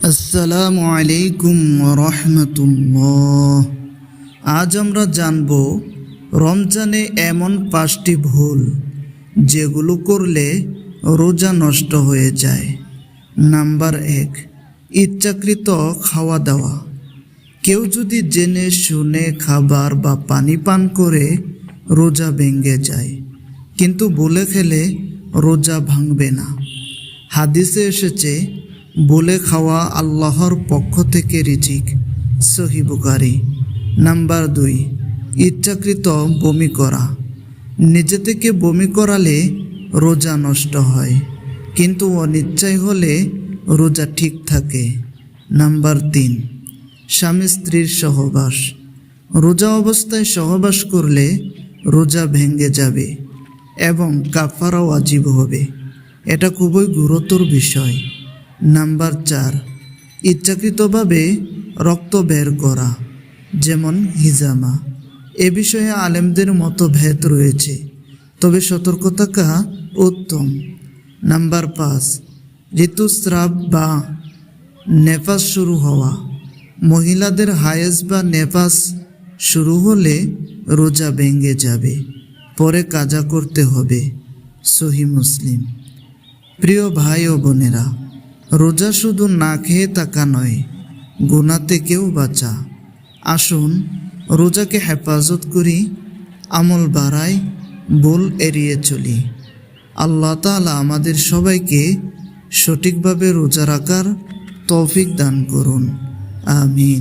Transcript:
আসসালামু আলাইকুম ওয়া রাহমাতুল্লাহ। আজ আমরা জানব রমজানে এমন 5টি ভুল যেগুলো করলে রোজা নষ্ট হয়ে যায়। নাম্বার 1, ইচ্ছাকৃত খাওয়া দাওয়া। কেউ যদি জেনে শুনে খাবার বা পানি পান করে রোজা ভেঙে যায়, কিন্তু বলে খেলে রোজা ভাঙবে না। হাদিসে এসেছে, বলে খাওয়া আল্লাহর পক্ষ থেকে রিজিক। সহিহ বুখারী। নাম্বার 2, ইচ্ছাকৃত বমি করা। নিজে থেকে বমি করালে রোজা নষ্ট হয়, কিন্তু অনিচ্ছায় হলে রোজা ঠিক থাকে। নাম্বার 3, স্বামী স্ত্রীর সহবাস। রোজা অবস্থায় সহবাস করলে রোজা ভেঙে যাবে এবং কাফারা ওয়াজিব হবে। এটা খুবই গুরুতর বিষয়। নাম্বার 4, ইচ্ছাকৃতভাবে রক্ত বের করা, যেমন হিজামা। এ বিষয়ে আলেমদের মতভেদ রয়েছে, তবে সতর্ক থাকা উত্তম। নাম্বার 5, ঋতুস্রাব বা নেফাস শুরু হওয়া। মহিলাদের হায়েজ বা নেফাস শুরু হলে রোজা ভেঙে যাবে, পরে কাজা করতে হবে। সহিহ মুসলিম। প্রিয় ভাই ও বোনেরা, রোজা শুধু না খেয়ে থাকা নয়, গুনাহ থেকেও বাঁচা। আসুন রোজাকে হেফাজত করি, আমল বাড়াই, ভুল এড়িয়ে চলি। আল্লাহ তাআলা আমাদের সবাইকে সঠিকভাবে রোজা রাখার তৌফিক দান করুন। আমিন।